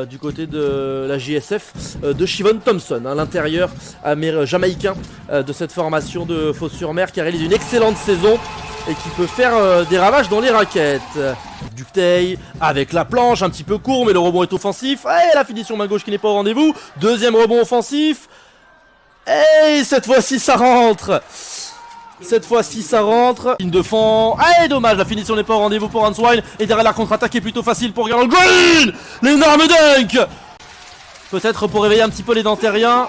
du côté de la JSF de Shivon Thompson, hein, l'intérieur jamaïcain de cette formation de Fos-sur-Mer qui réalise une excellente saison et qui peut faire des ravages dans les raquettes. Ductey avec la planche, un petit peu court mais le rebond est offensif. Et la finition main gauche qui n'est pas au rendez-vous. Deuxième rebond offensif. Et cette fois-ci ça rentre. Cette fois-ci ça rentre. Ligne de fond. Ah, dommage, la finition n'est pas au rendez-vous pour Hanswine. Et derrière la contre-attaque est plutôt facile pour Garland Green. L'énorme dunk. Peut-être pour réveiller un petit peu les Nantériens.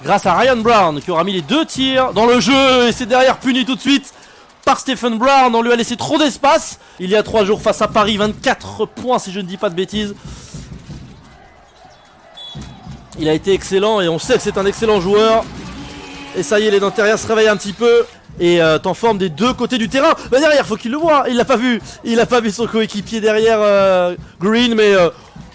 Grâce à Ryan Brown qui aura mis les 2 tirs dans le jeu. Et c'est derrière puni tout de suite par Stephen Brown. On lui a laissé trop d'espace. Il y a 3 jours face à Paris. 24 points si je ne dis pas de bêtises. Il a été excellent et on sait que c'est un excellent joueur. Et ça y est, les Nantériens se réveillent un petit peu. Et en forme des 2 côtés du terrain. Bah derrière, faut qu'il le voit. Il l'a pas vu. Il a pas vu son coéquipier derrière Green. Mais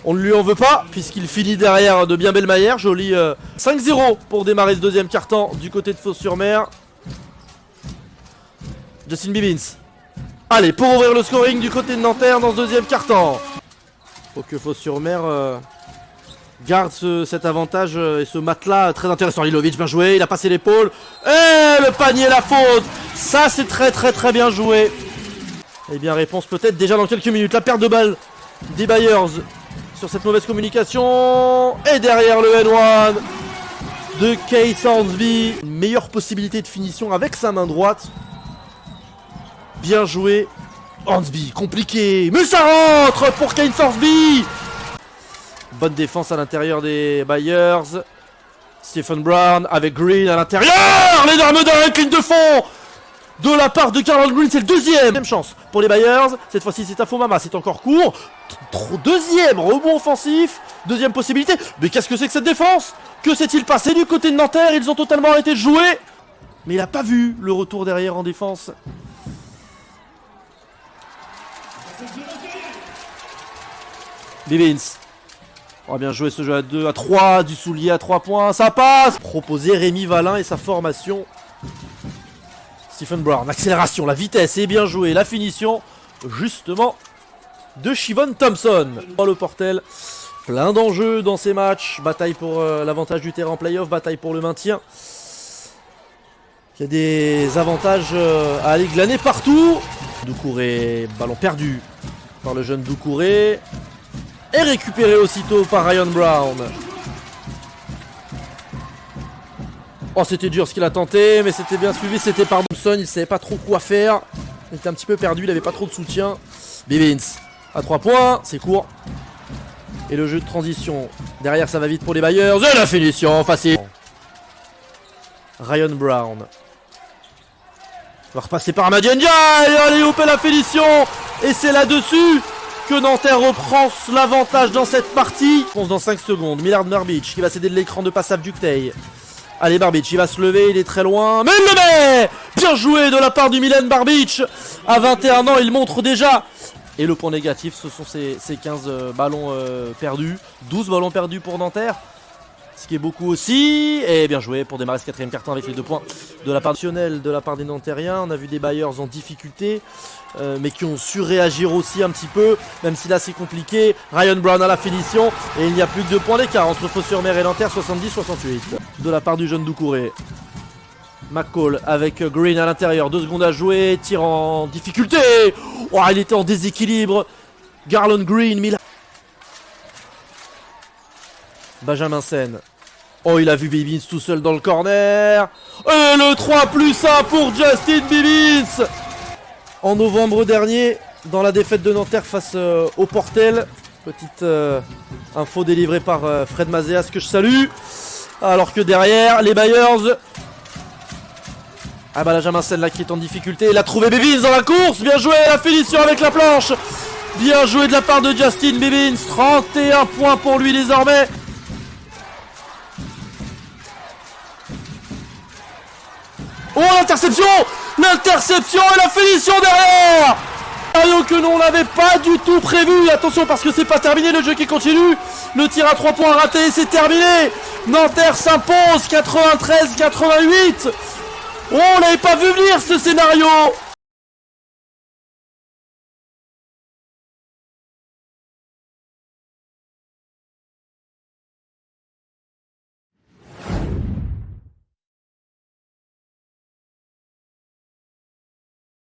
on ne lui en veut pas. Puisqu'il finit derrière de bien belle manière. Joli 5-0 pour démarrer ce deuxième quart-temps du côté de Fos-sur-Mer. Justin Bibbins. Allez, pour ouvrir le scoring du côté de Nanterre dans ce deuxième quart-temps. Faut que Fos-sur-Mer garde cet avantage et ce matelas très intéressant. Lilovic, bien joué, il a passé l'épaule. Et le panier, la faute. Ça, c'est très bien joué. Et bien, réponse peut-être déjà dans quelques minutes. La perte de balle des Bayers sur cette mauvaise communication. Et derrière le N1 de Keith Hornsby. Une meilleure possibilité de finition avec sa main droite. Bien joué. Hornsby, compliqué. Mais ça rentre pour Keith Hornsby. Bonne défense à l'intérieur des Bayers. Stephen Brown avec Green à l'intérieur. L'énorme dunk, ligne de fond de la part de Garland Green. C'est le deuxième chance pour les Bayers. Cette fois-ci c'est à Fomama, c'est encore court. Deuxième rebond offensif. Deuxième possibilité. Mais qu'est-ce que c'est que cette défense? Que s'est-il passé du côté de Nanterre? Ils ont totalement arrêté de jouer. Mais il n'a pas vu le retour derrière en défense. Bibbins. On va bien jouer ce jeu à 2, à 3, du soulier à 3 points, ça passe. Proposé Rémi Valin et sa formation. Stephen Brown, accélération, la vitesse est bien joué, la finition, justement, de Shivon Thompson. Le Portel, plein d'enjeux dans ces matchs, bataille pour l'avantage du terrain en playoff, bataille pour le maintien. Il y a des avantages à aller glaner partout. Doucouré, ballon perdu par le jeune Doucouré. Et récupéré aussitôt par Ryan Brown. Oh, c'était dur ce qu'il a tenté, mais c'était bien suivi. C'était par Thompson, il savait pas trop quoi faire. Il était un petit peu perdu, il avait pas trop de soutien. Bibbins à 3 points, c'est court. Et le jeu de transition. Derrière, ça va vite pour les Bayers. Et la finition, facile. Ryan Brown. Il va repasser par Madiendia. Et allez, hop, la finition. Et c'est là-dessus que Nanterre reprend l'avantage dans cette partie. On se dans 5 secondes. Millard Barbic qui va céder de l'écran de passe à Ductey. Allez, Barbic, il va se lever, il est très loin. Mais il le met. Bien joué de la part du Milan Barbic. À 21 ans, il montre déjà. Et le point négatif, ce sont ces 15 ballons perdus. 12 ballons perdus pour Nanterre. Ce qui est beaucoup aussi. Et bien joué pour démarrer ce 4ème quart-temps avec les 2 points de la part de la part des Nantériens. On a vu des Bayers en difficulté. Mais qui ont su réagir aussi un petit peu, même si là c'est compliqué. Ryan Brown à la finition, et il n'y a plus que 2 points d'écart entre Fos-sur-Mer et Nanterre, 70-68. De la part du jeune Doucouré. McCall avec Green à l'intérieur, 2 secondes à jouer, tir en difficulté. Oh, il était en déséquilibre. Garland Green, Milan. Benjamin Sen. Oh, il a vu Bibbins tout seul dans le corner. Et le 3+1 pour Justin Bibbins. En novembre dernier, dans la défaite de Nanterre face au Portel. Petite info délivrée par Fred Mazéas que je salue. Alors que derrière, les Bayers. Ah bah la Benjamin Sen là qui est en difficulté. Il a trouvé Bibbins dans la course. Bien joué, la finition avec la planche. Bien joué de la part de Justin Bibbins. 31 points pour lui désormais. Oh, l'interception! L'interception et la finition derrière! Scénario que l'on n'avait pas du tout prévu. Attention parce que c'est pas terminé, le jeu qui continue. Le tir à 3 points raté, c'est terminé. Nanterre s'impose 93-88. Oh, on n'avait pas vu venir ce scénario.